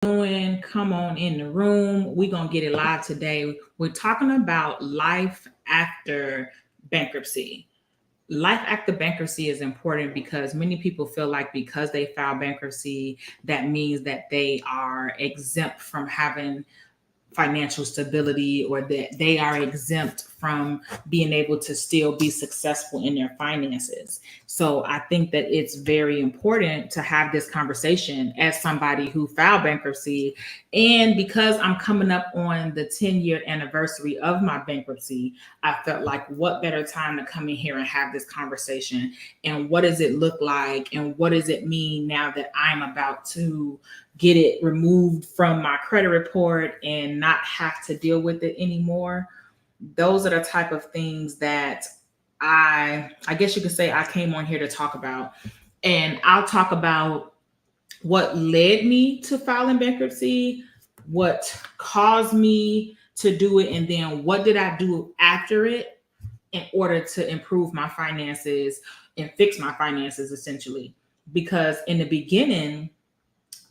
Doing? Come on in the room. We're going to get it live today. We're talking about life after bankruptcy. Life after bankruptcy is important because many people feel like because they file bankruptcy, that means that they are exempt from having financial stability or that they are exempt from being able to still be successful in their finances. So I think that it's very important to have this conversation as somebody who filed bankruptcy. And because I'm coming up on the 10-year anniversary of my bankruptcy, I felt like what better time to come in here and have this conversation. And what does it look like? And what does it mean now that I'm about to get it removed from my credit report and not have to deal with it anymore? Those are the type of things that I guess you could say I came on here to talk about. And I'll talk about what led me to filing bankruptcy, what caused me to do it, and then what did I do after it in order to improve my finances and fix my finances essentially. Because in the beginning,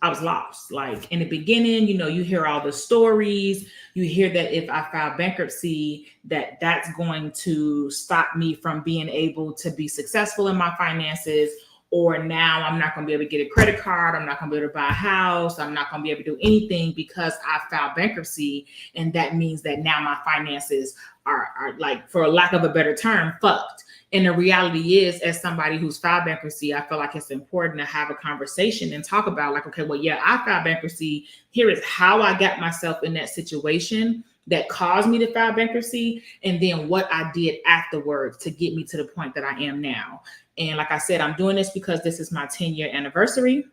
I was lost. Like in the beginning, you hear all the stories. You hear that if I file bankruptcy, that's going to stop me from being able to be successful in my finances. Or now I'm not going to be able to get a credit card. I'm not going to be able to buy a house. I'm not going to be able to do anything because I filed bankruptcy. And that means that now my finances are like, for lack of a better term, fucked. And the reality is, as somebody who's filed bankruptcy, I feel like it's important to have a conversation and talk about like, okay, well, yeah, I filed bankruptcy. Here is how I got myself in that situation that caused me to file bankruptcy. And then what I did afterwards to get me to the point that I am now. And like I said, I'm doing this because this is my 10-year anniversary.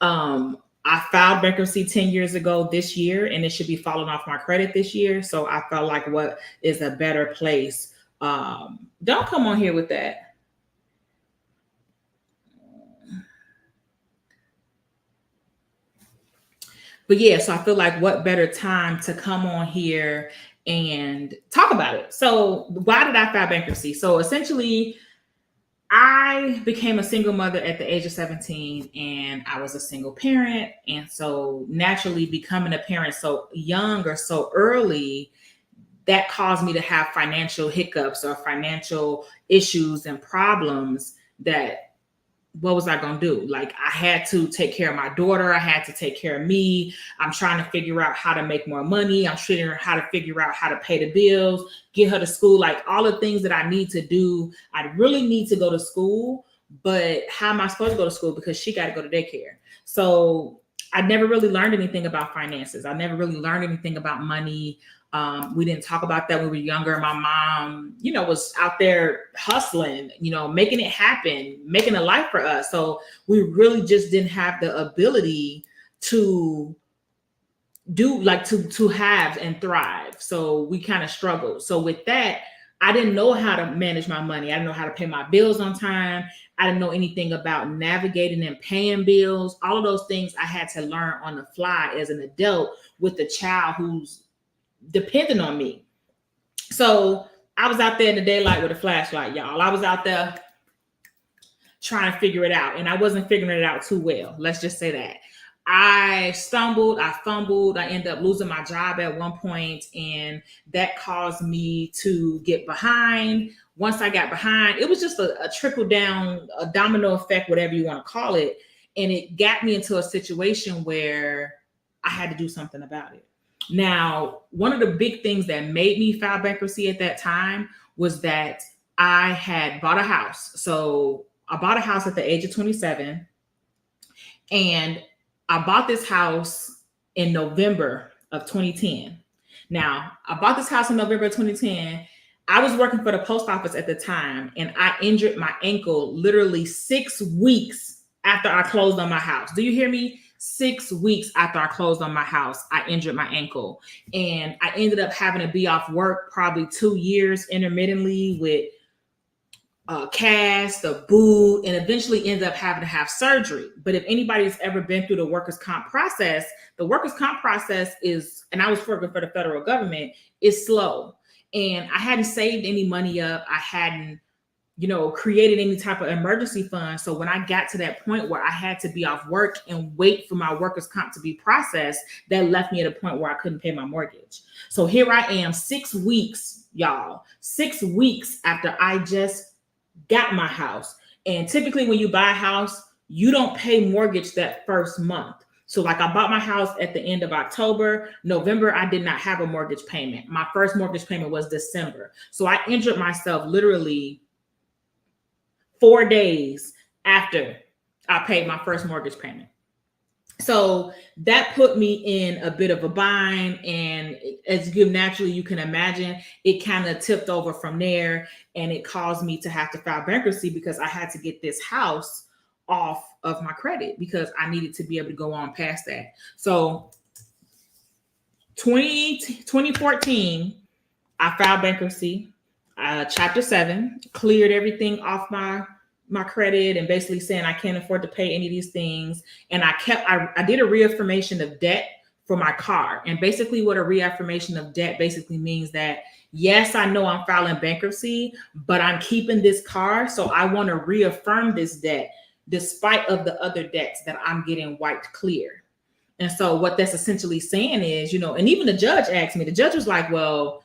I filed bankruptcy 10 years ago this year, and it should be falling off my credit this year. So I felt like what is a better place. Don't come on here with that. But yeah, so I feel like what better time to come on here and talk about it. So why did I file bankruptcy? So essentially, I became a single mother at the age of 17 and I was a single parent. And so naturally becoming a parent so young or so early, that caused me to have financial hiccups or financial issues and problems that what was I going to do? Like I had to take care of my daughter. I had to take care of me. I'm trying to figure out how to make more money. I'm figuring out how to figure out how to pay the bills, get her to school, like all the things that I need to do. I really need to go to school, but how am I supposed to go to school? Because she got to go to daycare. So I never really learned anything about finances. I never really learned anything about money. We didn't talk about that when we were younger. My mom, was out there hustling, making it happen, making a life for us. So we really just didn't have the ability to do like to have and thrive. So we kind of struggled. So with that, I didn't know how to manage my money. I didn't know how to pay my bills on time. I didn't know anything about navigating and paying bills. All of those things I had to learn on the fly as an adult with a child who's depending on me. So I was out there in the daylight with a flashlight, y'all. I was out there trying to figure it out, and I wasn't figuring it out too well. Let's just say that. I stumbled, I fumbled, I ended up losing my job at one point, and that caused me to get behind. Once I got behind, it was just a trickle down, a domino effect, whatever you want to call it. And it got me into a situation where I had to do something about it. Now, one of the big things that made me file bankruptcy at that time was that I had bought a house. So I bought a house at the age of 27, and I bought this house in November of 2010. Now, I bought this house in November of 2010. I was working for the post office at the time, and I injured my ankle literally 6 weeks after I closed on my house. Do you hear me? 6 weeks after I closed on my house, I injured my ankle. And I ended up having to be off work probably 2 years intermittently with cast, a boot, and eventually ended up having to have surgery. But if anybody's ever been through the workers' comp process, the workers' comp process is, and I was working for the federal government, is slow. And I hadn't saved any money up. I hadn't created any type of emergency fund. So when I got to that point where I had to be off work and wait for my workers' comp to be processed, that left me at a point where I couldn't pay my mortgage. So here I am 6 weeks, y'all, 6 weeks after I just got my house. And typically when you buy a house, you don't pay mortgage that first month. So like I bought my house at the end of October. November, I did not have a mortgage payment. My first mortgage payment was December. So I injured myself literally 4 days after I paid my first mortgage payment. So that put me in a bit of a bind. And as you can imagine, it kind of tipped over from there. And it caused me to have to file bankruptcy because I had to get this house off of my credit because I needed to be able to go on past that. So 2014, I filed bankruptcy, chapter 7, cleared everything off my credit and basically saying I can't afford to pay any of these things. And I did a reaffirmation of debt for my car. And basically what a reaffirmation of debt basically means that, yes, I know I'm filing bankruptcy, but I'm keeping this car. So I want to reaffirm this debt despite of the other debts that I'm getting wiped clear. And so what that's essentially saying is, and even the judge asked me, the judge was like, well,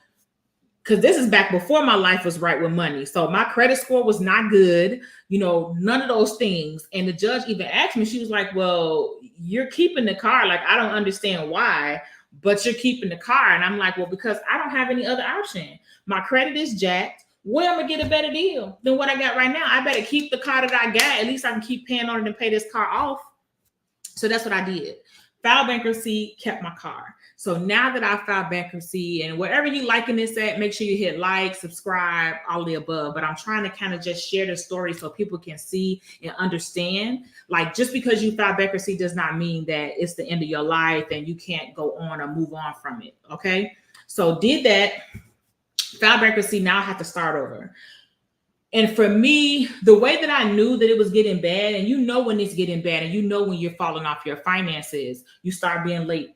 because this is back before my life was right with money. So my credit score was not good, none of those things. And the judge even asked me, she was like, well, you're keeping the car. Like, I don't understand why, but you're keeping the car. And I'm like, well, because I don't have any other option. My credit is jacked. Where am I get a better deal than what I got right now? I better keep the car that I got. At least I can keep paying on it and pay this car off. So that's what I did. Filed bankruptcy, kept my car. So now that I filed bankruptcy, and wherever you liking this at, make sure you hit like, subscribe, all the above. But I'm trying to kind of just share the story so people can see and understand. Like, just because you filed bankruptcy does not mean that it's the end of your life and you can't go on or move on from it. Okay. So did that, filed bankruptcy. Now I have to start over. And for me, the way that I knew that it was getting bad, and when it's getting bad, and when you're falling off your finances, you start being late.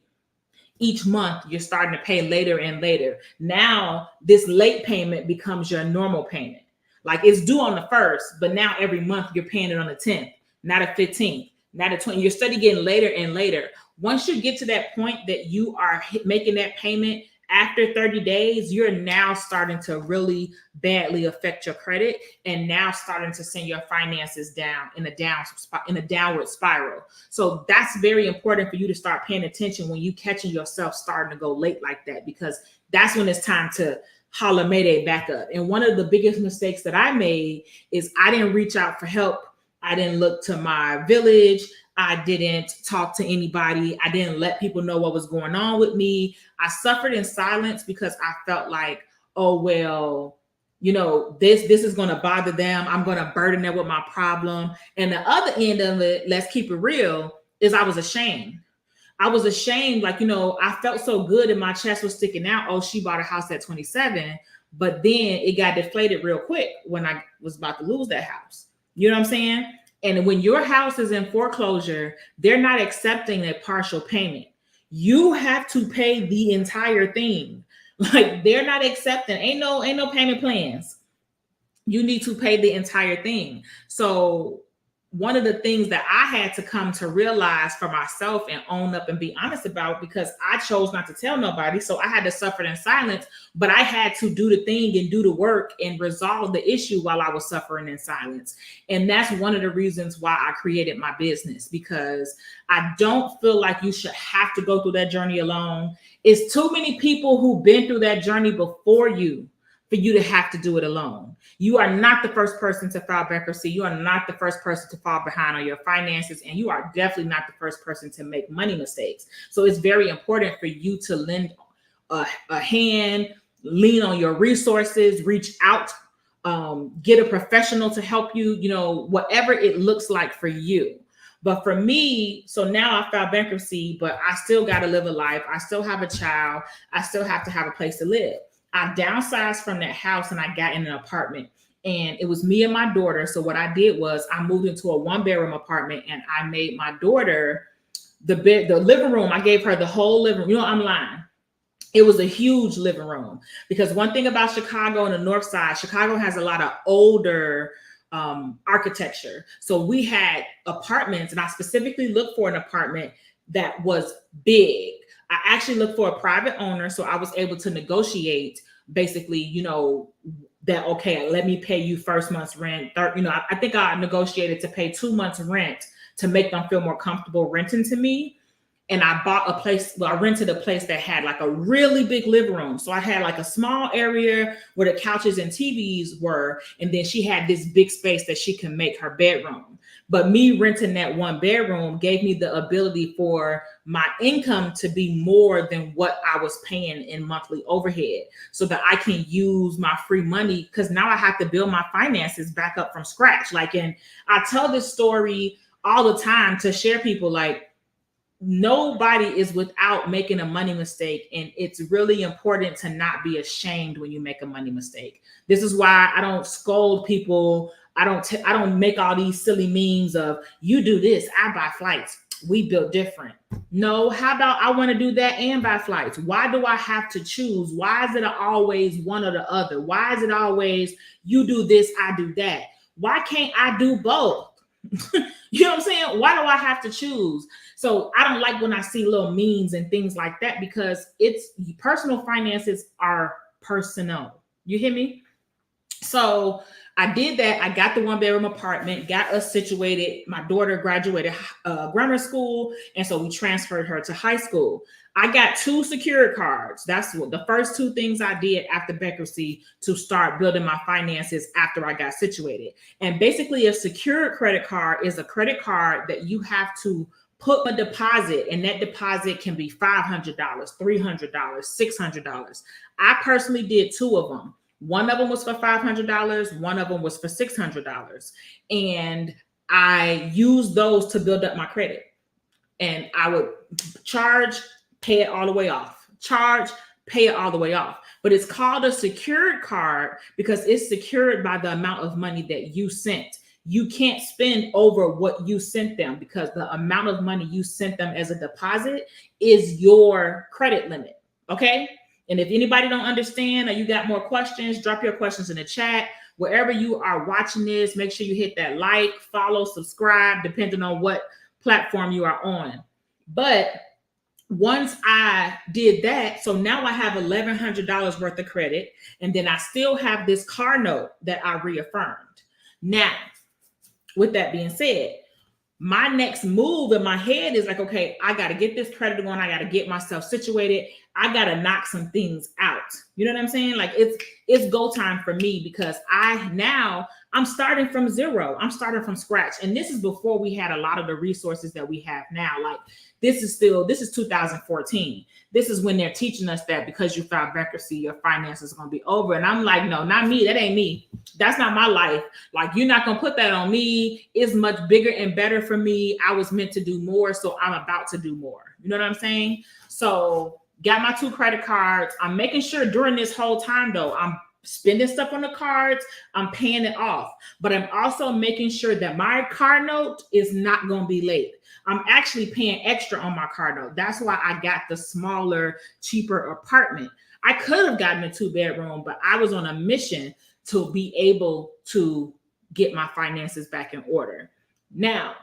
Each month, you're starting to pay later and later. Now, this late payment becomes your normal payment. Like, it's due on the 1st, but now every month you're paying it on the 10th, not the 15th, not the 20th. You're steady getting later and later. Once you get to that point that you are making that payment after 30 days, you're now starting to really badly affect your credit and now starting to send your finances down in a downward spiral. So that's very important for you to start paying attention when you catching yourself starting to go late like that, because that's when it's time to holler Mayday back up. And one of the biggest mistakes that I made is I didn't reach out for help. I didn't look to my village. I didn't talk to anybody. I didn't let people know what was going on with me. I suffered in silence because I felt like, oh, well, this is going to bother them. I'm going to burden them with my problem. And the other end of it, let's keep it real, is I was ashamed. I was ashamed. Like, I felt so good and my chest was sticking out. Oh, she bought a house at 27. But then it got deflated real quick when I was about to lose that house. You know what I'm saying? And when your house is in foreclosure, they're not accepting a partial payment. You have to pay the entire thing. Like, they're not accepting. Ain't no payment plans. You need to pay the entire thing. So one of the things that I had to come to realize for myself and own up and be honest about, because I chose not to tell nobody. So I had to suffer in silence, but I had to do the thing and do the work and resolve the issue while I was suffering in silence. And that's one of the reasons why I created my business, because I don't feel like you should have to go through that journey alone. It's too many people who've been through that journey before you for you to have to do it alone. You are not the first person to file bankruptcy. You are not the first person to fall behind on your finances. And you are definitely not the first person to make money mistakes. So it's very important for you to lend a hand, lean on your resources, reach out, get a professional to help you, whatever it looks like for you. But for me, so now I filed bankruptcy, but I still got to live a life. I still have a child. I still have to have a place to live. I downsized from that house and I got in an apartment, and it was me and my daughter. So what I did was I moved into a 1-bedroom apartment, and I made my daughter the living room. I gave her the whole living room. I'm lying. It was a huge living room, because one thing about Chicago and the North Side, Chicago has a lot of older architecture. So we had apartments, and I specifically looked for an apartment that was big. I actually looked for a private owner, so I was able to negotiate basically, that, okay, let me pay you first month's rent. I think I negotiated to pay 2 months rent to make them feel more comfortable renting to me. And I bought a place, I rented a place that had like a really big living room. So I had like a small area where the couches and TVs were. And then she had this big space that she can make her bedroom. But me renting that one bedroom gave me the ability for my income to be more than what I was paying in monthly overhead, so that I can use my free money, because now I have to build my finances back up from scratch. And I tell this story all the time to share people, like, nobody is without making a money mistake. And it's really important to not be ashamed when you make a money mistake. This is why I don't scold people. I don't make all these silly memes of, you do this, I buy flights, we built different. No, how about I want to do that and buy flights? Why do I have to choose? Why is it always one or the other? Why is it always you do this, I do that? Why can't I do both? You know what I'm saying? Why do I have to choose? So I don't like when I see little memes and things like that, because it's personal finances are personal. You hear me? So I did that. I got the 1-bedroom apartment, got us situated. My daughter graduated grammar school, and so we transferred her to high school. I got 2 secured cards. That's what the first 2 things I did after bankruptcy to start building my finances after I got situated. And basically, a secured credit card is a credit card that you have to put a deposit, and that deposit can be $500, $300, $600. I personally did 2 of them. One of them was for $500. One of them was for $600. And I used those to build up my credit. And I would charge, pay it all the way off. Charge, pay it all the way off. But it's called a secured card because it's secured by the amount of money that you sent. You can't spend over what you sent them, because the amount of money you sent them as a deposit is your credit limit. Okay? And if anybody don't understand or you got more questions, drop your questions in the chat. Wherever you are watching this, make sure you hit that like, follow, subscribe, depending on what platform you are on. But once I did that, so now I have $1,100 worth of credit, and then I still have this car note that I reaffirmed. Now, with that being said, my next move in my head is like, okay, I got to get this credit going. I got to get myself situated. I got to knock some things out. You know what I'm saying? Like it's go time for me, because I'm starting from zero. I'm starting from scratch. And this is before we had a lot of the resources that we have now. Like this is 2014. This is when they're teaching us that because you filed bankruptcy, your finances are going to be over. And I'm like, no, not me. That ain't me. That's not my life. Like, you're not going to put that on me. It's much bigger and better for me. I was meant to do more, so I'm about to do more. You know what I'm saying? So got my 2 credit cards. I'm making sure during this whole time, though, I'm spending stuff on the cards. I'm paying it off. But I'm also making sure that my car note is not going to be late. I'm actually paying extra on my car note. That's why I got the smaller, cheaper apartment. I could have gotten a 2-bedroom, but I was on a mission to be able to get my finances back in order. Now,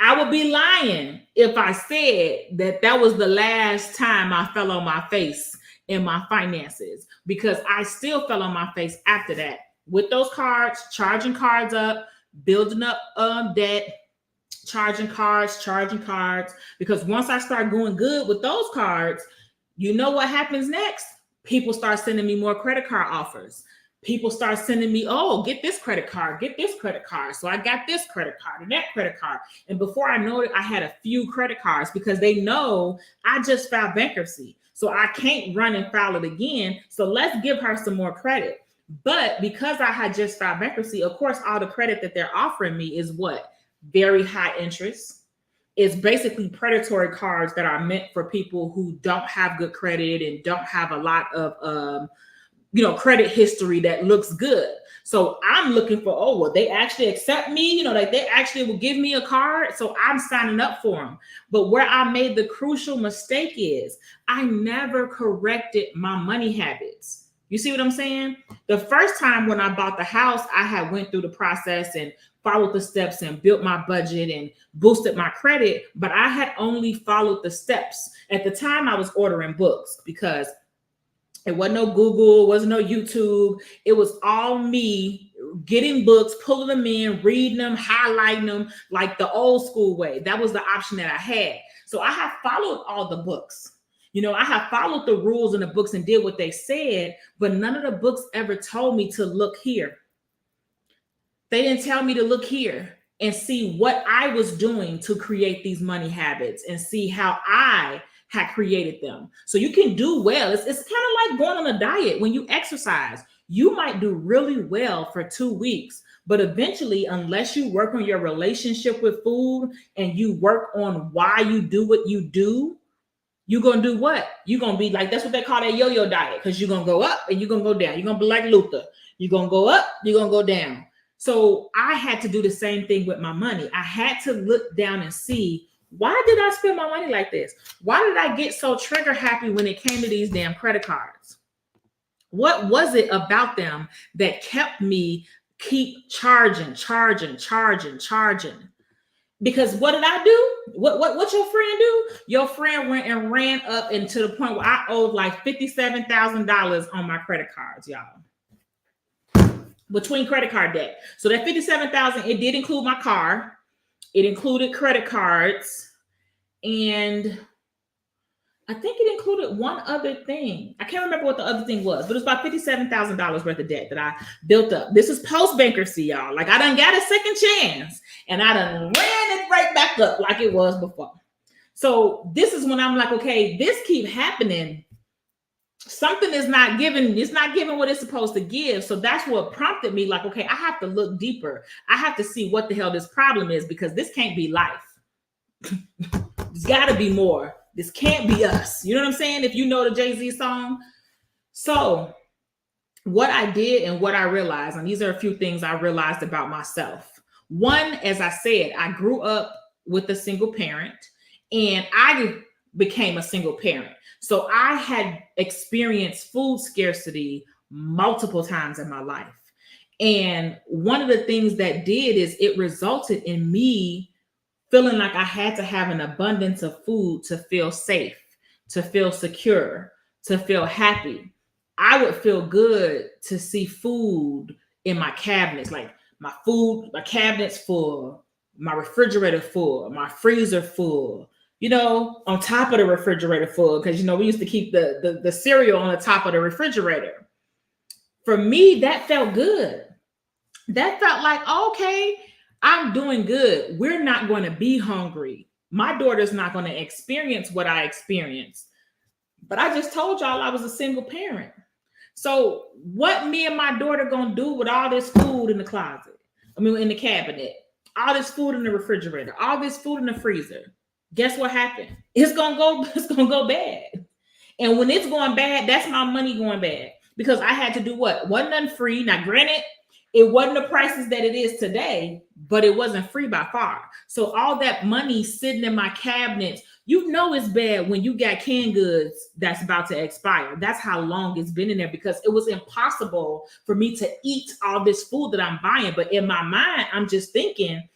I would be lying if I said that was the last time I fell on my face in my finances, because I still fell on my face after that with those cards, charging cards up, building up debt, charging cards, because once I start going good with those cards, you know what happens next? People start sending me more credit card offers. People start sending me, oh, get this credit card, get this credit card. So I got this credit card and that credit card. And before I know it, I had a few credit cards, because they know I just filed bankruptcy. So I can't run and file it again. So let's give her some more credit. But because I had just filed bankruptcy, of course, all the credit that they're offering me is what? Very high interest. It's basically predatory cards that are meant for people who don't have good credit and don't have a lot of credit history that looks good. So I'm looking for, oh, well, they actually accept me, like they actually will give me a card. So I'm signing up for them. But where I made the crucial mistake is I never corrected my money habits. You see what I'm saying? The first time when I bought the house, I had went through the process and followed the steps and built my budget and boosted my credit, but I had only followed the steps. At the time, I was ordering books because it wasn't no Google, wasn't no YouTube. It was all me getting books, pulling them in, reading them, highlighting them like the old school way. That was the option that I had. So I have followed all the books. I have followed the rules in the books and did what they said, but none of the books ever told me to look here. They didn't tell me to look here and see what I was doing to create these money habits and see how I had created them. So you can do well. It's kind of like going on a diet. When you exercise, you might do really well for 2 weeks, but eventually, unless you work on your relationship with food and you work on why you do what you do, you're going to do what? You're going to be like, that's what they call that yo-yo diet, because you're going to go up and you're going to go down. You're going to be like Luther. You're going to go up, you're going to go down. So I had to do the same thing with my money. I had to look down and see, why did I spend my money like this? Why did I get so trigger happy when it came to these damn credit cards? What was it about them that kept me keep charging? Because what did I do? What your friend do? Your friend went and ran up and to the point where I owed like $57,000 on my credit cards, y'all. Between credit card debt. So that $57,000, it did include my car. It included credit cards. And I think it included one other thing. I can't remember what the other thing was, but it was about $57,000 worth of debt that I built up. This is post-bankruptcy, y'all. Like I done got a second chance and I done ran it right back up like it was before. So this is when I'm like, okay, this keep happening. Something is not giving, it's not giving what it's supposed to give. So that's what prompted me like, okay, I have to look deeper. I have to see what the hell this problem is, because this can't be life. There's got to be more. This can't be us. You know what I'm saying? If you know the Jay-Z song. So what I did and what I realized, and these are a few things I realized about myself. One, as I said, I grew up with a single parent and I became a single parent. So I had experienced food scarcity multiple times in my life. And one of the things that did is it resulted in me feeling like I had to have an abundance of food to feel safe, to feel secure, to feel happy. I would feel good to see food in my cabinets, like my cabinet's full, my refrigerator full, my freezer full, on top of the refrigerator full, because, we used to keep the cereal on the top of the refrigerator. For me, that felt good. That felt like, okay, I'm doing good. We're not going to be hungry. My daughter's not going to experience what I experienced. But I just told y'all I was a single parent. So what me and my daughter going to do with all this food in the closet? In the cabinet, all this food in the refrigerator, all this food in the freezer. Guess what happened? It's going to go bad. And when it's going bad, that's my money going bad, because I had to do what? Wasn't none free. Now, granted, it wasn't the prices that it is today, but it wasn't free by far. So all that money sitting in my cabinets, it's bad when you got canned goods that's about to expire. That's how long it's been in there, because it was impossible for me to eat all this food that I'm buying. But in my mind, I'm just thinking,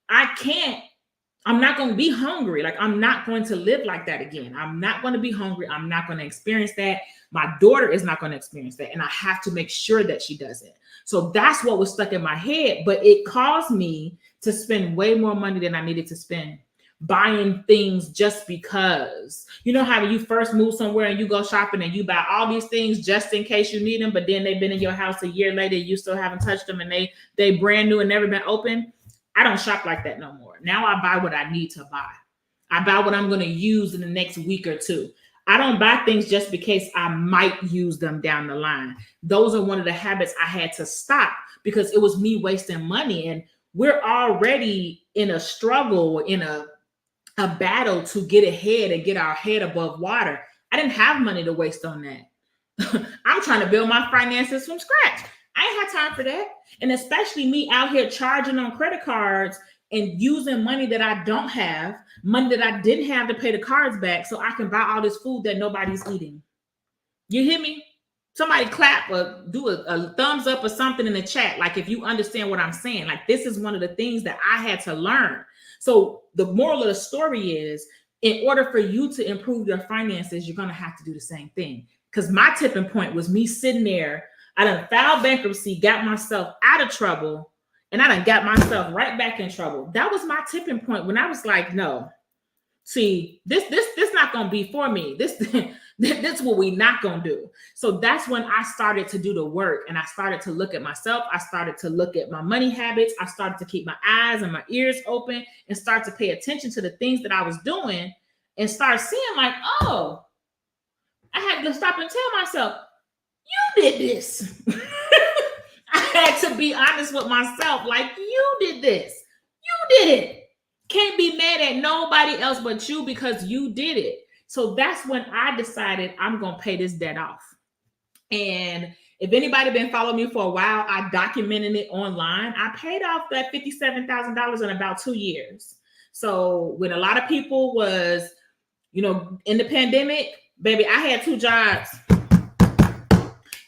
I'm not going to be hungry. Like, I'm not going to live like that again. I'm not going to be hungry. I'm not going to experience that. My daughter is not going to experience that. And I have to make sure that she doesn't. So that's what was stuck in my head. But it caused me to spend way more money than I needed to spend buying things just because. You know how when you first move somewhere and you go shopping and you buy all these things just in case you need them, but then they've been in your house a year later, you still haven't touched them, and they brand new and never been open. I don't shop like that no more. Now I buy what I need to buy. I buy what I'm going to use in the next week or two. I don't buy things just because I might use them down the line. Those are one of the habits I had to stop, because it was me wasting money. And we're already in a struggle, in a battle to get ahead and get our head above water. I didn't have money to waste on that. I'm trying to build my finances from scratch. I ain't have time for that. And especially me out here charging on credit cards and using money that I don't have, money that I didn't have to pay the cards back so I can buy all this food that nobody's eating. You hear me? Somebody clap or do a thumbs up or something in the chat. Like if you understand what I'm saying, like this is one of the things that I had to learn. So the moral of the story is, in order for you to improve your finances, you're going to have to do the same thing. Because my tipping point was me sitting there. I done filed bankruptcy, got myself out of trouble, and I done got myself right back in trouble. That was my tipping point when I was like, no, see, this not going to be for me. This what we not going to do. So that's when I started to do the work, and I started to look at myself. I started to look at my money habits. I started to keep my eyes and my ears open and start to pay attention to the things that I was doing and start seeing like, oh, I had to stop and tell myself, you did this. I had to be honest with myself. Like, you did this. You did it. Can't be mad at nobody else but you because you did it. So that's when I decided I'm going to pay this debt off. And if anybody been following me for a while, I documented it online. I paid off that $57,000 in about 2 years. So when a lot of people was, in the pandemic, baby, I had 2 jobs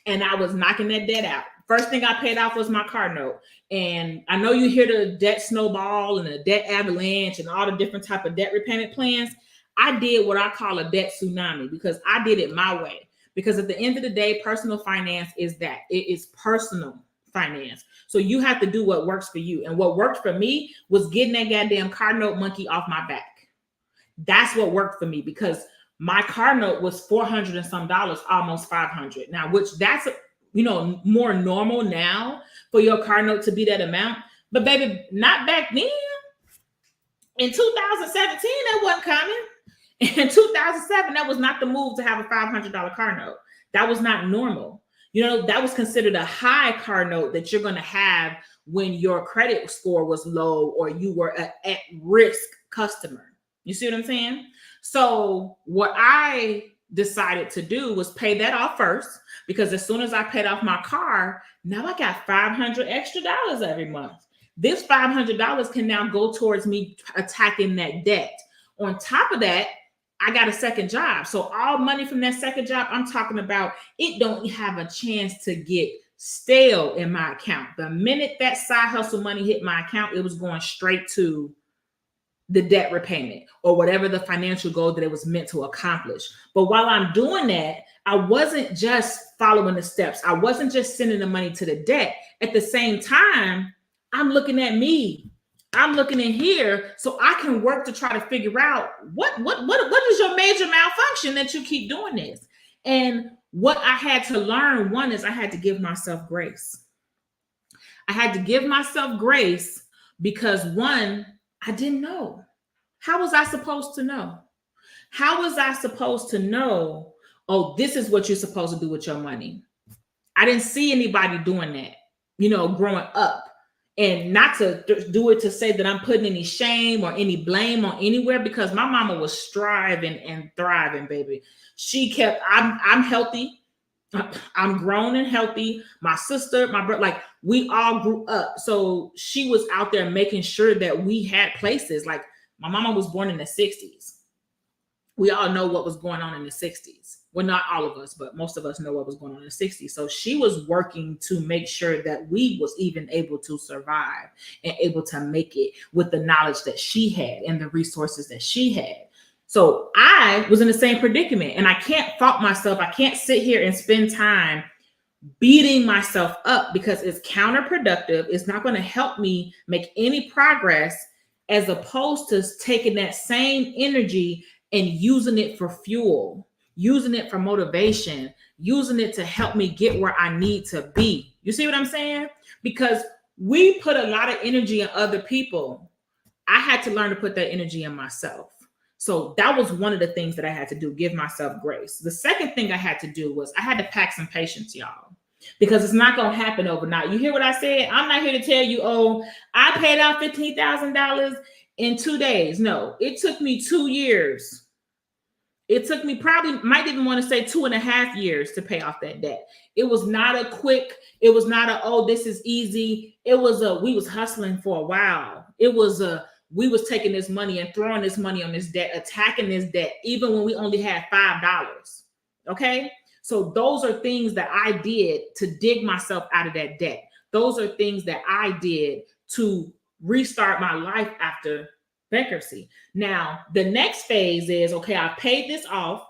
and I was knocking that debt out. First thing I paid off was my car note. And I know you hear the debt snowball and the debt avalanche and all the different type of debt repayment plans. I did what I call a debt tsunami because I did it my way. Because at the end of the day, personal finance is that. It is personal finance. So you have to do what works for you. And what worked for me was getting that goddamn car note monkey off my back. That's what worked for me because my car note was $400 and some, almost $500. Now, which that's more normal now for your car note to be that amount. But baby, not back then. In 2017, that wasn't common. In 2007, that was not the move to have a $500 car note. That was not normal. That was considered a high car note that you're going to have when your credit score was low or you were an at-risk customer. You see what I'm saying? So what I decided to do was pay that off first, because as soon as I paid off my car, now I got $500 extra every month. This $500 can now go towards me attacking that debt. On top of that, I got a second job. So all money from that second job, I'm talking about, it don't have a chance to get stale in my account. The minute that side hustle money hit my account, it was going straight to the debt repayment or whatever the financial goal that it was meant to accomplish. But while I'm doing that, I wasn't just following the steps. I wasn't just sending the money to the debt. At the same time, I'm looking at me. I'm looking in here so I can work to try to figure out what is your major malfunction that you keep doing this. And what I had to learn, one is I had to give myself grace. I had to give myself grace because one, I didn't know. How was I supposed to know? How was I supposed to know, oh, this is what you're supposed to do with your money? I didn't see anybody doing that, growing up. And not to do it to say that I'm putting any shame or any blame on anywhere, because my mama was striving and thriving, baby. She kept, I'm healthy. I'm grown and healthy. My sister, my brother, like we all grew up. So she was out there making sure that we had places. Like my mama was born in the 60s. We all know what was going on in the 60s. Well, not all of us, but most of us know what was going on in the 60s. So she was working to make sure that we was even able to survive and able to make it with the knowledge that she had and the resources that she had. So I was in the same predicament, and I can't fault myself. I can't sit here and spend time beating myself up because it's counterproductive. It's not going to help me make any progress, as opposed to taking that same energy and using it for fuel, using it for motivation, using it to help me get where I need to be. You see what I'm saying? Because we put a lot of energy in other people. I had to learn to put that energy in myself. So that was one of the things that I had to do, give myself grace. The second thing I had to do was I had to pack some patience, y'all, because it's not going to happen overnight. You hear what I said? I'm not here to tell you, oh, I paid out $15,000 in 2 days. No, it took me 2 years. It took me probably, might even want to say 2.5 years to pay off that debt. It was not a quick, it was not a, oh, this is easy. It was a, we was hustling for a while. It was a, we was taking this money and throwing this money on this debt, attacking this debt, even when we only had $5. Okay. So those are things that I did to dig myself out of that debt. Those are things that I did to restart my life after bankruptcy. Now, the next phase is, okay, I paid this off.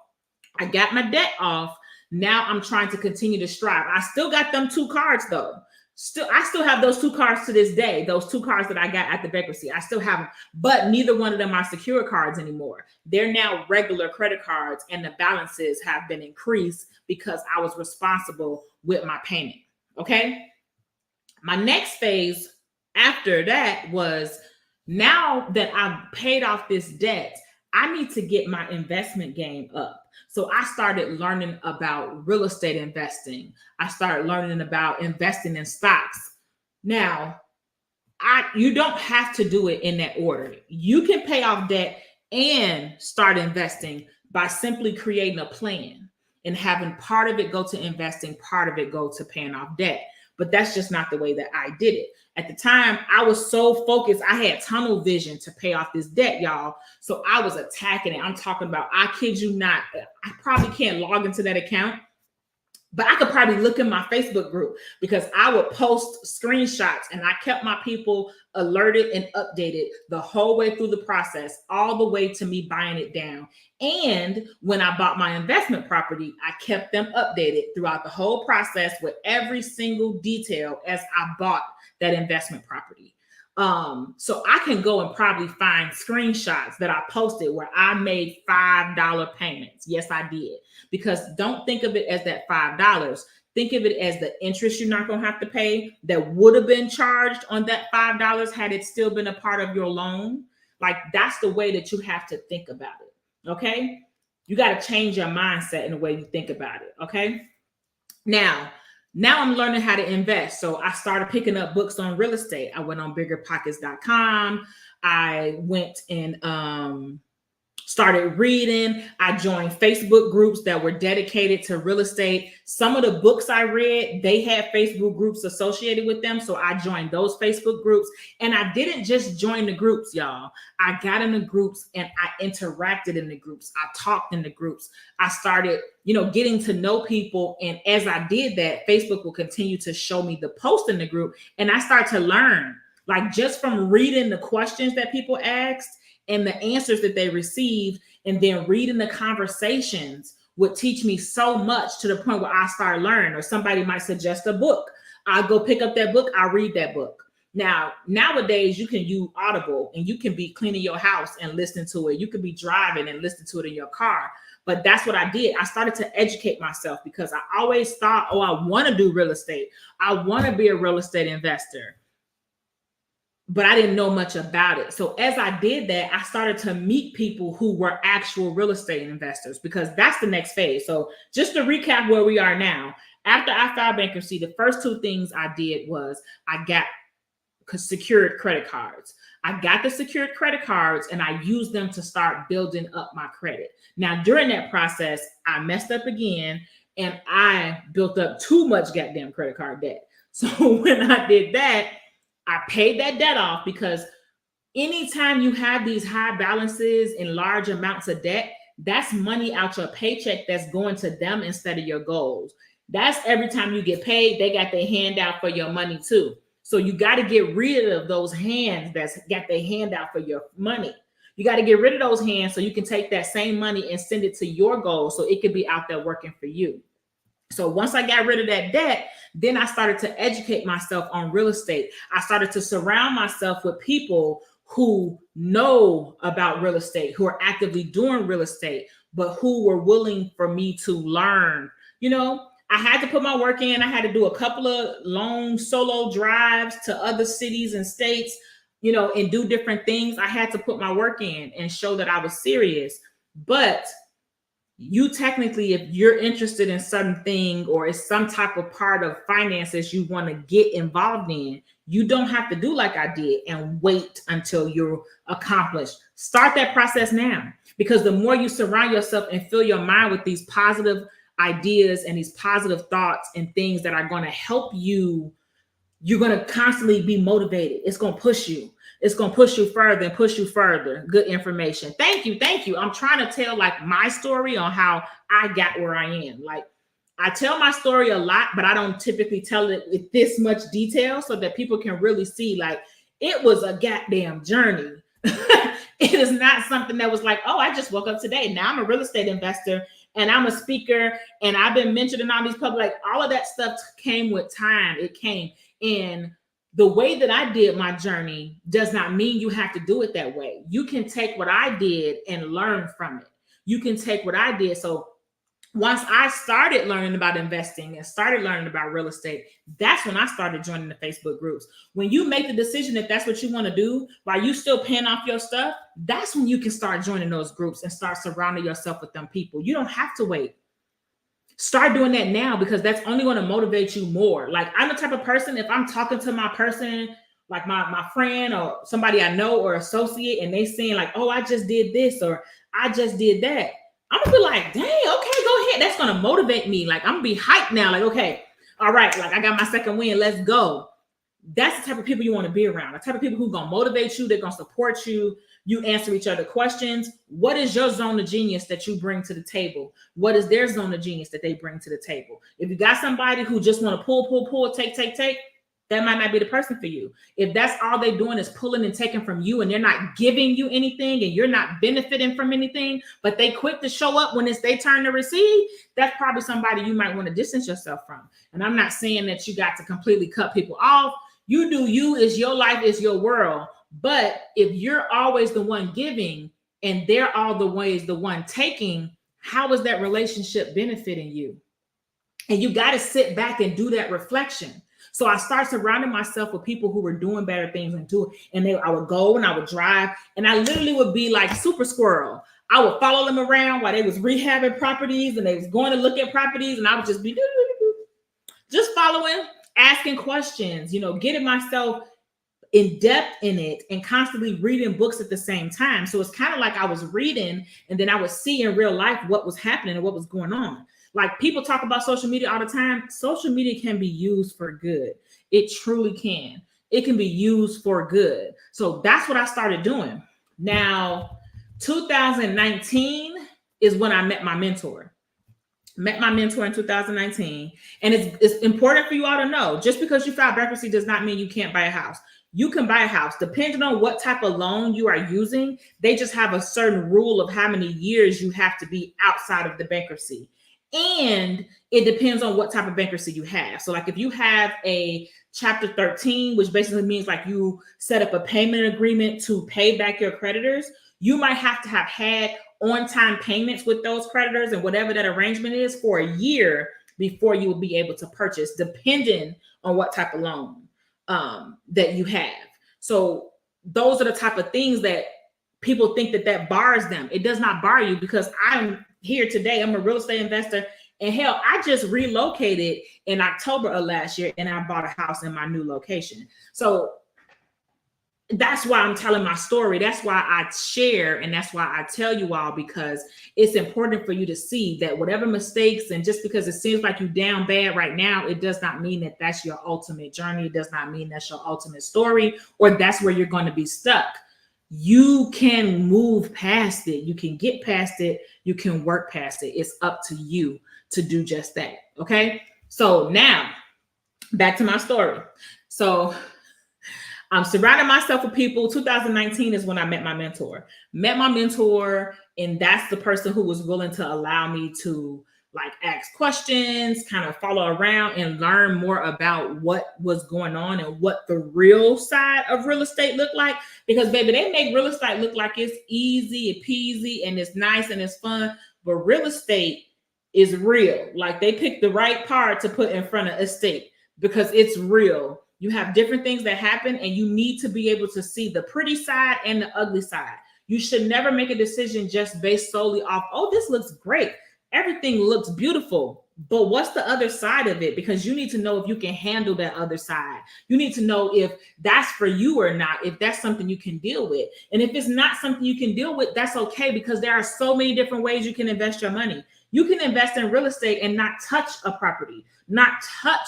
I got my debt off. Now I'm trying to continue to strive. I still got them 2 cards though. I still have those 2 cards to this day. Those 2 cards that I got at the bankruptcy, I still have them, but neither one of them are secure cards anymore. They're now regular credit cards, and the balances have been increased because I was responsible with my payment. Okay. My next phase after that was, now that I've paid off this debt, I need to get my investment game up. So I started learning about real estate investing. I started learning about investing in stocks. Now, you don't have to do it in that order. You can pay off debt and start investing by simply creating a plan and having part of it go to investing, part of it go to paying off debt. But that's just not the way that I did it. At the time, I was so focused. I had tunnel vision to pay off this debt, y'all. So I was attacking it. I'm talking about, I kid you not, I probably can't log into that account, but I could probably look in my Facebook group, because I would post screenshots and I kept my people alerted and updated the whole way through the process, all the way to me buying it down. And when I bought my investment property, I kept them updated throughout the whole process with every single detail as I bought that investment property. So I can go and probably find screenshots that I posted where I made $5 payments. Yes, I did. Because don't think of it as that $5. Think of it as the interest you're not going to have to pay that would have been charged on that $5 had it still been a part of your loan. Like, that's the way that you have to think about it. Okay. You got to change your mindset in the way you think about it. Okay. Now I'm learning how to invest. So I started picking up books on real estate. I went on biggerpockets.com. I went and started reading. I joined Facebook groups that were dedicated to real estate. Some of the books I read, they had Facebook groups associated with them. So I joined those Facebook groups. And I didn't just join the groups, y'all. I got in the groups and I interacted in the groups. I talked in the groups. I started, getting to know people. And as I did that, Facebook will continue to show me the post in the group. And I started to learn, like, just from reading the questions that people asked and the answers that they received, and then reading the conversations would teach me so much, to the point where I started learning. Or somebody might suggest a book. I'll go pick up that book. I'll read that book. Now, nowadays, you can use Audible, and you can be cleaning your house and listening to it. You could be driving and listening to it in your car. But that's what I did. I started to educate myself, because I always thought, oh, I want to do real estate. I want to be a real estate investor. But I didn't know much about it. So as I did that, I started to meet people who were actual real estate investors, because that's the next phase. So just to recap where we are now, after I filed bankruptcy, the first 2 things I did was I got secured credit cards. I got the secured credit cards and I used them to start building up my credit. Now, during that process, I messed up again and I built up too much goddamn credit card debt. So when I did that, I paid that debt off, because anytime you have these high balances and large amounts of debt, that's money out your paycheck that's going to them instead of your goals. That's every time you get paid, they got their hand out for your money too. So you got to get rid of those hands that's got their hand out for your money. You got to get rid of those hands so you can take that same money and send it to your goal, so it could be out there working for you. So once I got rid of that debt, then I started to educate myself on real estate. I started to surround myself with people who know about real estate, who are actively doing real estate, but who were willing for me to learn. I had to put my work in. I had to do a couple of long solo drives to other cities and states, and do different things. I had to put my work in and show that I was serious. But you technically, if you're interested in something or it's some type of part of finances you want to get involved in, You don't have to do like I did and wait until you're accomplished. Start that process now, because the more you surround yourself and fill your mind with these positive ideas and these positive thoughts and things that are going to help you, you're going to constantly be motivated. It's going to push you. It's going to push you further and push you further. Good information. Thank you. Thank you. I'm trying to tell like my story on how I got where I am. Like, I tell my story a lot, but I don't typically tell it with this much detail so that people can really see like it was a goddamn journey. It is not something that was like, oh, I just woke up today. Now I'm a real estate investor and I'm a speaker and I've been mentioned in all these public, like all of that stuff came with time. It came. And the way that I did my journey does not mean you have to do it that way. You can take what I did and learn from it. You can take what I did. So once I started learning about investing and started learning about real estate, that's when I started joining the Facebook groups. When you make the decision that that's what you want to do while you still paying off your stuff, that's when you can start joining those groups and start surrounding yourself with them people. You don't have to wait. Start doing that now, because that's only going to motivate you more. Like, I'm the type of person, if I'm talking to my person, like my friend or somebody I know or associate, and they saying like, oh, I just did this or I just did that, I'm gonna be like, dang, okay, go ahead. That's gonna motivate me. Like, I'm gonna be hyped now. Like, okay, all right, like I got my second win. Let's go. That's the type of people you want to be around. The type of people who are gonna motivate you. They're gonna support you. You answer each other questions. What is your zone of genius that you bring to the table? What is their zone of genius that they bring to the table? If you got somebody who just want to pull, take, that might not be the person for you. If that's all they're doing is pulling and taking from you and they're not giving you anything and you're not benefiting from anything, but they quick to show up when it's their turn to receive, that's probably somebody you might want to distance yourself from. And I'm not saying that you got to completely cut people off. You do you, is your life, is your world. But if you're always the one giving and they're all the ways the one taking, how is that relationship benefiting you? And you got to sit back and do that reflection. So I started surrounding myself with people who were doing better things and I would go and I would drive and I literally would be like super squirrel. I would follow them around while they was rehabbing properties and they was going to look at properties, and I would just be just following, asking questions, getting myself in depth in it and constantly reading books at the same time. So it's kind of like I was reading and then I would see in real life what was happening and what was going on. Like, people talk about social media all the time. Social media can be used for good. It truly can. It can be used for good. So that's what I started doing. Now, 2019 is when I met my mentor. Met my mentor in 2019. And it's important for you all to know, just because you filed bankruptcy does not mean you can't buy a house. You can buy a house. Depending on what type of loan you are using, they just have a certain rule of how many years you have to be outside of the bankruptcy. And it depends on what type of bankruptcy you have. So like if you have a Chapter 13, which basically means like you set up a payment agreement to pay back your creditors, you might have to have had on-time payments with those creditors and whatever that arrangement is for a year before you will be able to purchase, depending on what type of loan that you have. So those are the type of things that people think that bars them. It does not bar you, because I'm here today. I'm a real estate investor. And hell, I just relocated in October of last year and I bought a house in my new location. So that's why I'm telling my story. That's why I share. And that's why I tell you all, because it's important for you to see that whatever mistakes, and just because it seems like you're down bad right now, it does not mean that that's your ultimate journey. It does not mean that's your ultimate story, or that's where you're going to be stuck. You can move past it. You can get past it. You can work past it. It's up to you to do just that. Okay. So now back to my story. So I'm surrounding myself with people. 2019 is when I met my mentor. And that's the person who was willing to allow me to like ask questions, kind of follow around and learn more about what was going on and what the real side of real estate looked like. Because baby, they make real estate look like it's easy and peasy and it's nice and it's fun, but real estate is real. Like, they picked the right part to put in front of estate because it's real. You have different things that happen and you need to be able to see the pretty side and the ugly side. You should never make a decision just based solely off, oh, this looks great. Everything looks beautiful. But what's the other side of it? Because you need to know if you can handle that other side. You need to know if that's for you or not, if that's something you can deal with. And if it's not something you can deal with, that's okay, because there are so many different ways you can invest your money. You can invest in real estate and not touch a property, not touch,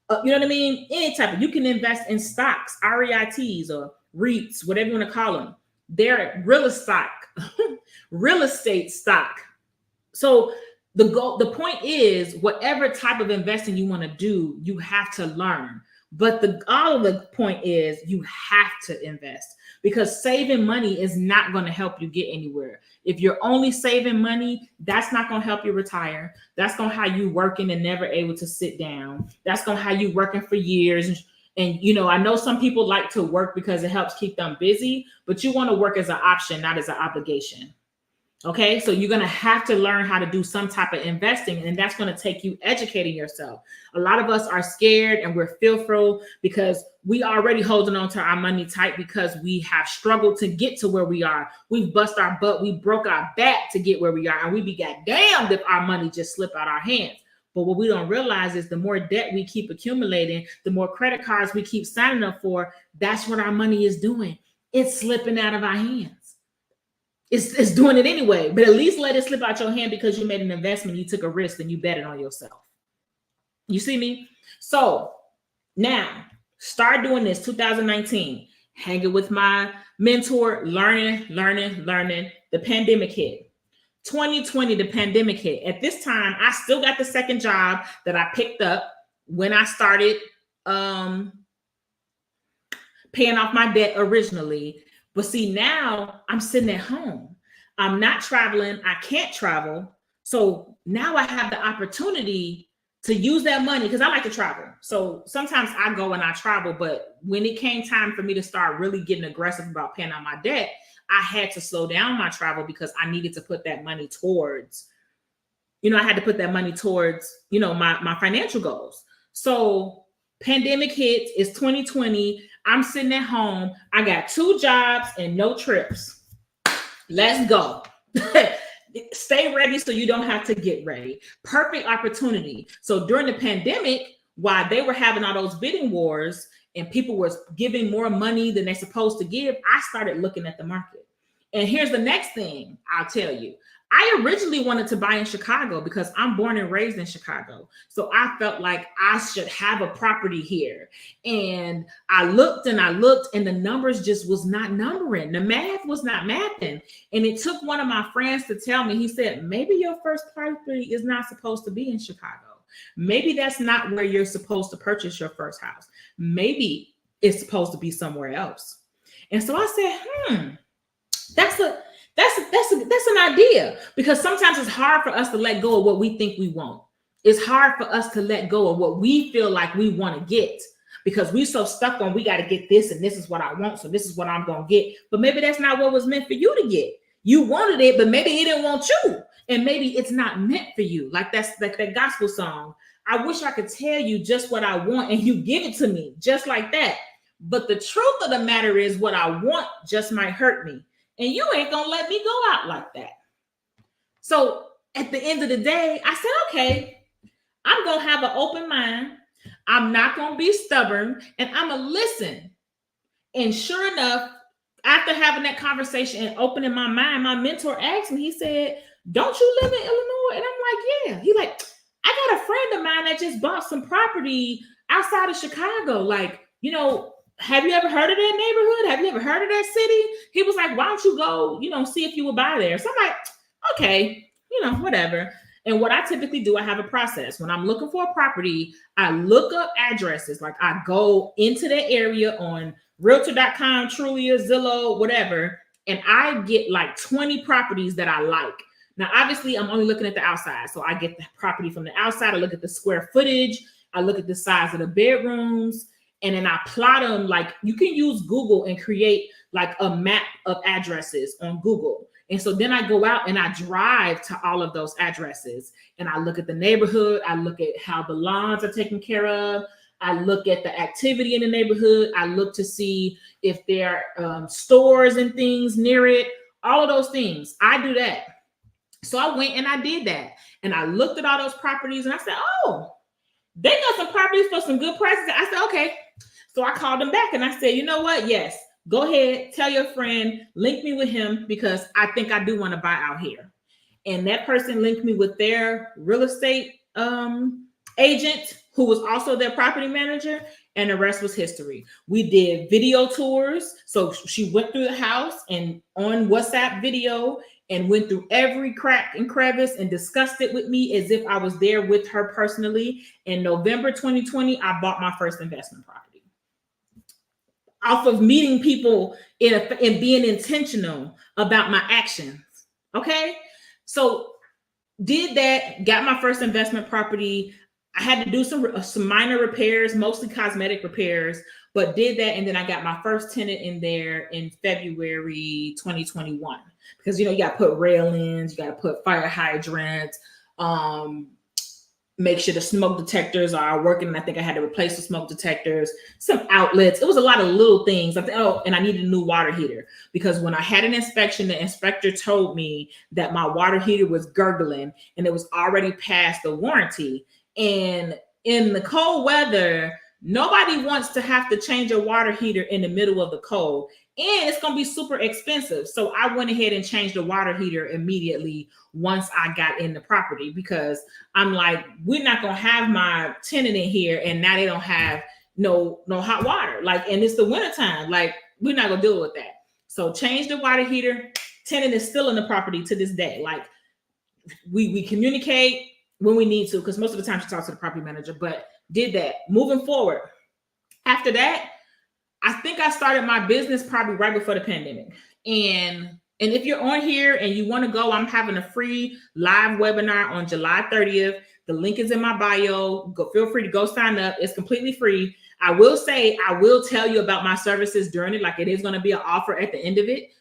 you know what I mean? Any type of, you can invest in stocks, REITs or REITs, whatever you want to call them. They're real estate, real estate stock. So the point is, whatever type of investing you want to do, you have to learn. But all of the point is, you have to invest, because saving money is not going to help you get anywhere. If you're only saving money, that's not going to help you retire. That's going to have you working and never able to sit down. That's going to have you working for years. And, you know, I know some people like to work because it helps keep them busy, but you want to work as an option, not as an obligation. Okay, so you're going to have to learn how to do some type of investing, and that's going to take you educating yourself. A lot of us are scared and we're fearful because we already holding on to our money tight because we have struggled to get to where we are. We've bust our butt. We broke our back to get where we are, and we be goddamned if our money just slip out our hands. But what we don't realize is the more debt we keep accumulating, the more credit cards we keep signing up for, that's what our money is doing. It's slipping out of our hands. It's doing it anyway, but at least let it slip out your hand because you made an investment, you took a risk, and you bet it on yourself. You see me? So now start doing this 2019, hanging with my mentor, learning. The pandemic hit. 2020, the pandemic hit. At this time, I still got the second job that I picked up when I started paying off my debt originally. But see, now I'm sitting at home. I'm not traveling. I can't travel. So now I have the opportunity to use that money, because I like to travel. So sometimes I go and I travel, but when it came time for me to start really getting aggressive about paying out my debt, I had to slow down my travel because I needed to put that money towards, I had to put that money towards, my financial goals. So pandemic hits, it's 2020. I'm sitting at home. I got 2 jobs and no trips. Let's go. Stay ready so you don't have to get ready. Perfect opportunity. So during the pandemic, while they were having all those bidding wars and people were giving more money than they're supposed to give, I started looking at the market. And here's the next thing I'll tell you. I originally wanted to buy in Chicago because I'm born and raised in Chicago. So I felt like I should have a property here. And I looked and the numbers just was not numbering. The math was not mathing. And it took one of my friends to tell me, he said, maybe your first property is not supposed to be in Chicago. Maybe that's not where you're supposed to purchase your first house. Maybe it's supposed to be somewhere else. And so I said, that's an idea, because sometimes it's hard for us to let go of what we think we want. It's hard for us to let go of what we feel like we want to get, because we're so stuck on, we got to get this and this is what I want, so this is what I'm going to get. But maybe that's not what was meant for you to get. You wanted it, but maybe it didn't want you. And maybe it's not meant for you. Like that's like that gospel song. I wish I could tell you just what I want and you give it to me just like that. But the truth of the matter is, what I want just might hurt me. And you ain't going to let me go out like that. So at the end of the day, I said, okay, I'm going to have an open mind. I'm not going to be stubborn, and I'm going to listen. And sure enough, after having that conversation and opening my mind, my mentor asked me, he said, don't you live in Illinois? And I'm like, yeah. He like, I got a friend of mine that just bought some property outside of Chicago. Like, have you ever heard of that neighborhood? Have you ever heard of that city? He was like, why don't you go, see if you will buy there? So I'm like, okay, whatever. And what I typically do, I have a process. When I'm looking for a property, I look up addresses. Like I go into that area on realtor.com, Trulia, Zillow, whatever. And I get like 20 properties that I like. Now, obviously, I'm only looking at the outside. So I get the property from the outside. I look at the square footage. I look at the size of the bedrooms. And then I plot them. Like you can use Google and create like a map of addresses on Google. And so then I go out and I drive to all of those addresses and I look at the neighborhood. I look at how the lawns are taken care of. I look at the activity in the neighborhood. I look to see if there are stores and things near it. All of those things. I do that. So I went and I did that. And I looked at all those properties and I said, oh, they got some properties for some good prices. I said, okay. So I called them back and I said, you know what? Yes, go ahead, tell your friend, link me with him because I think I do want to buy out here. And that person linked me with their real estate agent who was also their property manager, and the rest was history. We did video tours. So she went through the house and on WhatsApp video and went through every crack and crevice and discussed it with me as if I was there with her personally. In November 2020, I bought my first investment property off of meeting people and being intentional about my actions. Okay. So did that, got my first investment property. I had to do some minor repairs, mostly cosmetic repairs, but did that. And then I got my first tenant in there in February 2021. Because, you got to put railings, you got to put fire hydrants, make sure the smoke detectors are working. And I think I had to replace the smoke detectors, some outlets. It was a lot of little things. And I needed a new water heater because when I had an inspection, the inspector told me that my water heater was gurgling and it was already past the warranty. And in the cold weather, nobody wants to have to change a water heater in the middle of the cold. And it's going to be super expensive. So I went ahead and changed the water heater immediately once I got in the property because I'm like, we're not going to have my tenant in here and now they don't have no hot water. And it's the wintertime. We're not going to deal with that. So change the water heater. Tenant is still in the property to this day. We communicate when we need to because most of the time she talks to the property manager, but did that. Moving forward. After that, I think I started my business probably right before the pandemic. And if you're on here and you want to go, I'm having a free live webinar on July 30th. The link is in my bio. Feel free to go sign up. It's completely free. I will say, I will tell you about my services during it. It is going to be an offer at the end of it.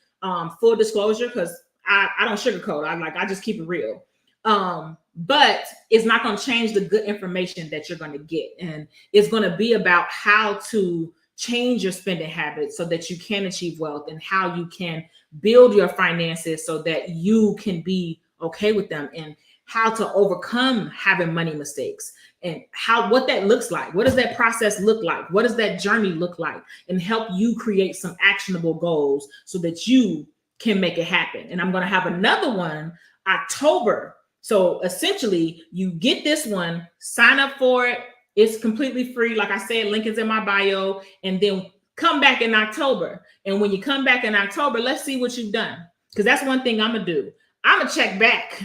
Full disclosure, because I don't sugarcoat. I just keep it real. But it's not going to change the good information that you're going to get. And it's going to be about how to change your spending habits so that you can achieve wealth and how you can build your finances so that you can be okay with them and how to overcome having money mistakes and what that looks like. What does that process look like? What does that journey look like? And help you create some actionable goals so that you can make it happen. And I'm going to have another one October. So essentially you get this one, sign up for it. It's completely free. Like I said, link is in my bio, and then come back in October. And when you come back in October, let's see what you've done. Because that's one thing I'm going to do. I'm going to check back.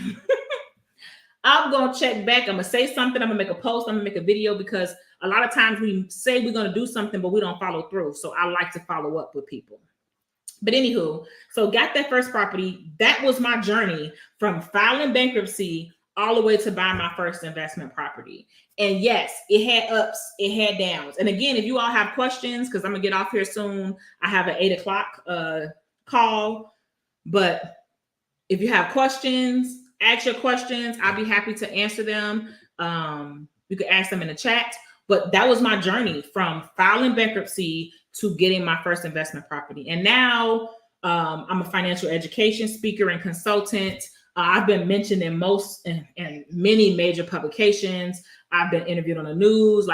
I'm going to check back. I'm going to say something. I'm going to make a post. I'm going to make a video because a lot of times we say we're going to do something, but we don't follow through. So I like to follow up with people. But anywho, so got that first property. That was my journey from filing bankruptcy all the way to buying my first investment property. And yes, it had ups, it had downs. And again, if you all have questions, because I'm going to get off here soon, I have an 8 o'clock call. But if you have questions, ask your questions. I'll be happy to answer them. You can ask them in the chat. But that was my journey from filing bankruptcy to getting my first investment property. And now I'm a financial education speaker and consultant. I've been mentioned in many major publications. I've been interviewed on the news.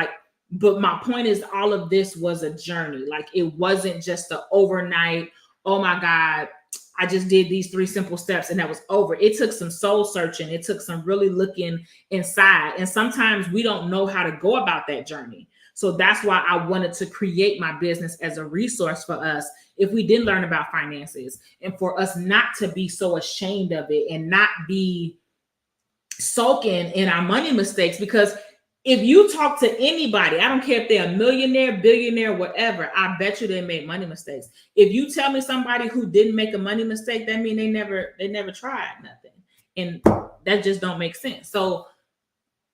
But my point is, all of this was a journey. It wasn't just an overnight, oh my God, I just did these 3 simple steps and that was over. It took some soul searching. It took some really looking inside. And sometimes we don't know how to go about that journey. So that's why I wanted to create my business as a resource for us if we didn't learn about finances, and for us not to be so ashamed of it and not be soaking in our money mistakes. Because if you talk to anybody, I don't care if they're a millionaire, billionaire, whatever, I bet you they made money mistakes. If you tell me somebody who didn't make a money mistake, that means they never tried nothing. And that just don't make sense. So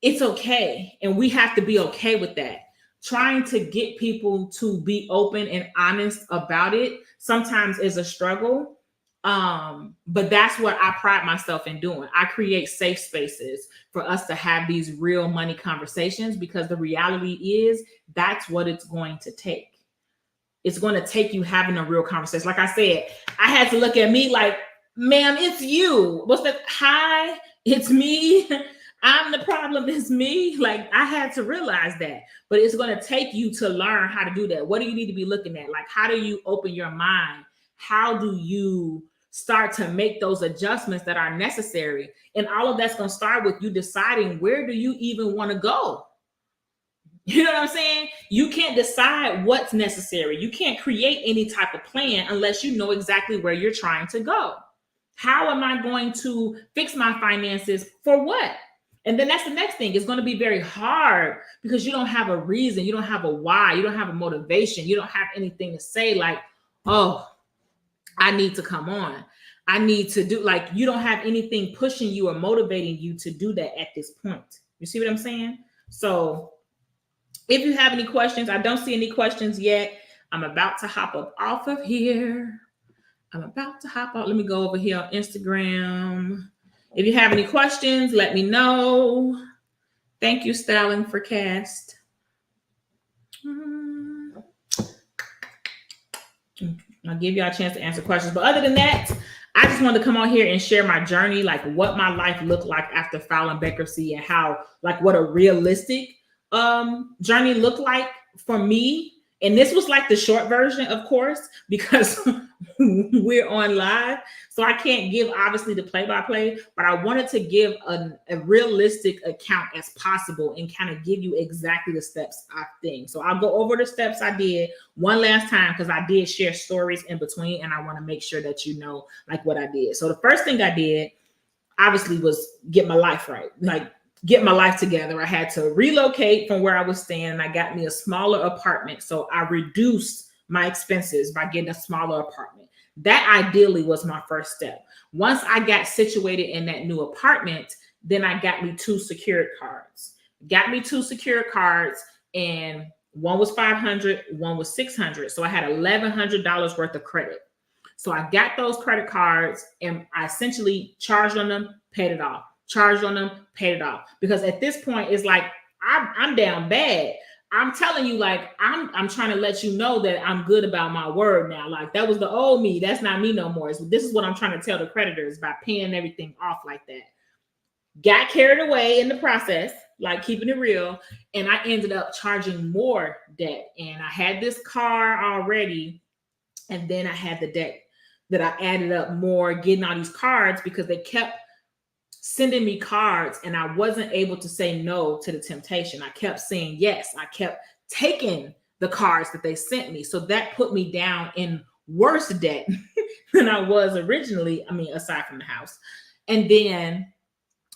it's okay. And we have to be okay with that. Trying to get people to be open and honest about it sometimes is a struggle. But that's what I pride myself in doing. I create safe spaces for us to have these real money conversations, because the reality is that's what it's going to take. It's going to take you having a real conversation. Like I said, I had to look at me like, ma'am, it's you. What's that? Hi, it's me. I'm the problem, it's me. Like, I had to realize that. But it's going to take you to learn how to do that. What do you need to be looking at? Like, how do you open your mind? How do you start to make those adjustments that are necessary? And all of that's going to start with you deciding, where do you even want to go? You know what I'm saying? You can't decide what's necessary. You can't create any type of plan unless you know exactly where you're trying to go. How am I going to fix my finances for what? And then that's the next thing. It's going to be very hard because you don't have a reason. You don't have a why. You don't have a motivation. You don't have anything to say like, oh, I need to come on. I need to do, like, you don't have anything pushing you or motivating you to do that at this point. You see what I'm saying? So if you have any questions, I don't see any questions yet. I'm about to hop up off of here. I'm about to hop out. Let me go over here on Instagram. If you have any questions, let me know. Thank you, Styling for Cast. I'll give y'all a chance to answer questions. But other than that, I just wanted to come on here and share my journey, like what my life looked like after filing bankruptcy and how, like, what a realistic journey looked like for me. And this was like the short version, of course, because we're on live. So I can't give, obviously, the play-by-play, but I wanted to give a realistic account as possible and kind of give you exactly the steps I think. So I'll go over the steps I did one last time because I did share stories in between, and I want to make sure that you know, like, what I did. So the first thing I did, obviously, was get my life right. Like, get my life together. I had to relocate from where I was staying, and I got me a smaller apartment. So I reduced my expenses by getting a smaller apartment. That ideally was my first step. Once I got situated in that new apartment, then I got me 2 secured cards. And one was $500, one was $600. So I had $1,100 worth of credit. So I got those credit cards and I essentially charged on them, paid it off. Charged on them, paid it off. Because at this point, it's like, I'm down bad. I'm telling you, like, I'm trying to let you know that I'm good about my word now. Like, that was the old me. That's not me no more. This is what I'm trying to tell the creditors by paying everything off like that. Got carried away in the process, like, keeping it real. And I ended up charging more debt. And I had this car already. And then I had the debt that I added up more, getting all these cards because they kept sending me cards and I wasn't able to say no to the temptation. I kept saying yes. I kept taking the cards that they sent me. So that put me down in worse debt than I was originally. I mean, aside from the house. And then,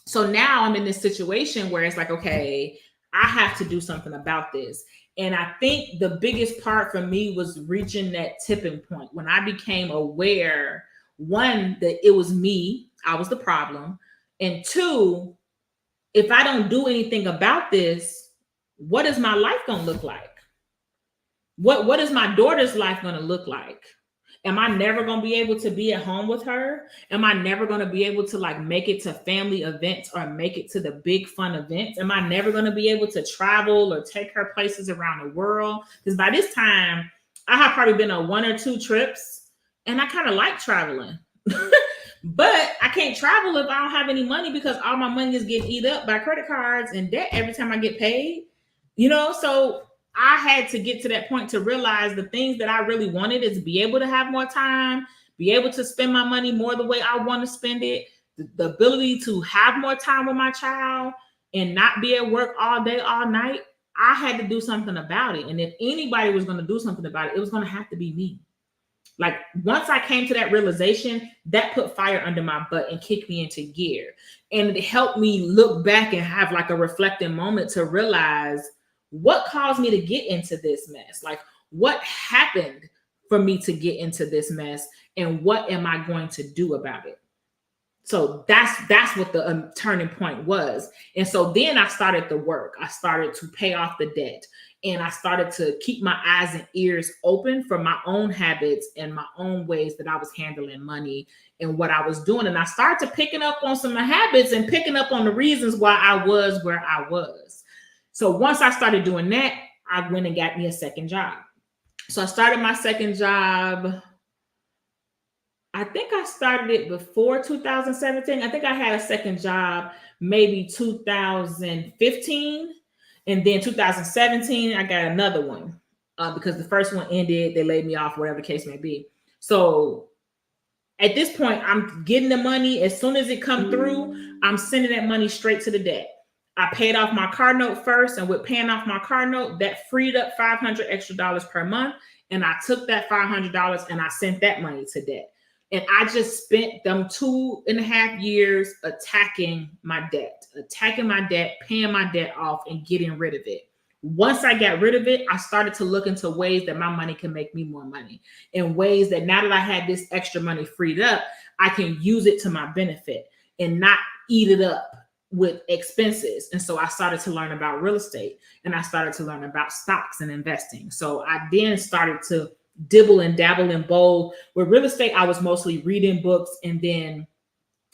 so now I'm in this situation where it's like, okay, I have to do something about this. And I think the biggest part for me was reaching that tipping point when I became aware, one, that it was me, I was the problem. And 2, if I don't do anything about this, what is my life going to look like? What is my daughter's life going to look like? Am I never going to be able to be at home with her? Am I never going to be able to, like, make it to family events or make it to the big fun events? Am I never going to be able to travel or take her places around the world? Because by this time, I have probably been on 1 or 2 trips, and I kind of like traveling. But I can't travel if I don't have any money because all my money is getting eat up by credit cards and debt every time I get paid. You know, so I had to get to that point to realize the things that I really wanted is be able to have more time, be able to spend my money more the way I want to spend it, the ability to have more time with my child and not be at work all day, all night. I had to do something about it. And if anybody was going to do something about it, it was going to have to be me. Like, once I came to that realization, that put fire under my butt and kicked me into gear. And it helped me look back and have, like, a reflecting moment to realize what caused me to get into this mess. Like, what happened for me to get into this mess and what am I going to do about it? So that's what the turning point was. And so then I started the work. I started to pay off the debt. And I started to keep my eyes and ears open for my own habits and my own ways that I was handling money and what I was doing. And I started to picking up on some of my habits and picking up on the reasons why I was where I was. So once I started doing that, I went and got me a second job. So I started my second job I think I started it before 2017. I think I had a second job maybe 2015. And then 2017, I got another one because the first one ended. They laid me off, whatever the case may be. So at this point, I'm getting the money. As soon as it come through, I'm sending that money straight to the debt. I paid off my car note first, and with paying off my car note, that freed up $500 extra per month. And I took that $500 and I sent that money to debt. And I just spent them 2.5 years attacking my debt, paying my debt off, and getting rid of it. Once I got rid of it, I started to look into ways that my money can make me more money, in ways that now that I had this extra money freed up, I can use it to my benefit and not eat it up with expenses. And so I started to learn about real estate, and I started to learn about stocks and investing. So I then started to dibble and dabble in both. With real estate, I was mostly reading books and then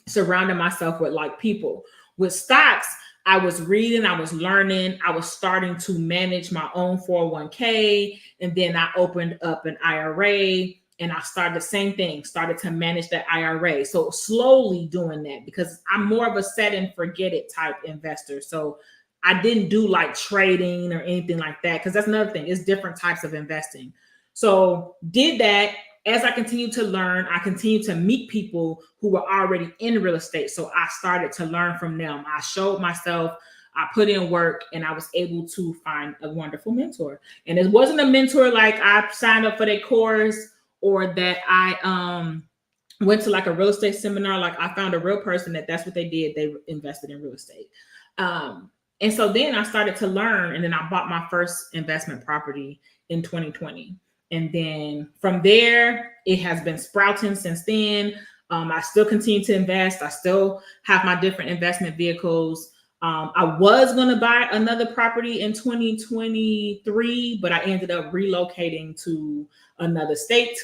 surrounding myself with like people. With stocks, I was reading, I was learning, I was starting to manage my own 401k. And then I opened up an IRA, and I started the same thing, started to manage that IRA. So slowly doing that, because I'm more of a set and forget it type investor. So I didn't do like trading or anything like that, because that's another thing. It's different types of investing. So did that. As I continued to learn, I continued to meet people who were already in real estate. So I started to learn from them. I showed myself, I put in work, and I was able to find a wonderful mentor. And it wasn't a mentor like I signed up for their course or that I went to like a real estate seminar. Like I found a real person that's what they did. They invested in real estate. And so then I started to learn, and then I bought my first investment property in 2020. And then from there, it has been sprouting since then. I still continue to invest. I still have my different investment vehicles. I was going to buy another property in 2023, but I ended up relocating to another state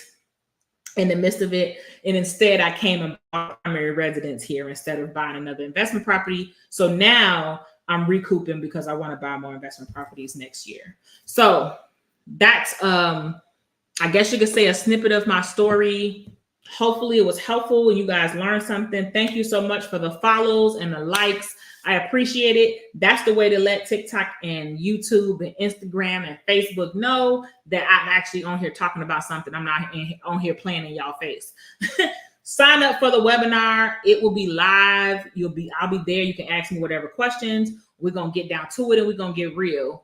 in the midst of it. And instead, I came and bought primary residence here instead of buying another investment property. So now I'm recouping because I want to buy more investment properties next year. So that's I guess you could say a snippet of my story. Hopefully it was helpful and you guys learned something. Thank you so much for the follows and the likes. I appreciate it. That's the way to let TikTok and YouTube and Instagram and Facebook know that I'm actually on here talking about something. I'm not on here playing in y'all face. Sign up for the webinar. It will be live. I'll be there. You can ask me whatever questions. We're going to get down to it and we're going to get real.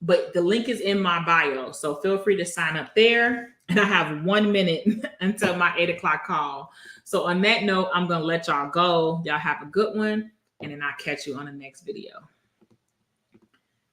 But the link is in my bio. So feel free to sign up there. And I have 1 minute until my 8 o'clock call. So on that note, I'm going to let y'all go. Y'all have a good one. And then I'll catch you on the next video.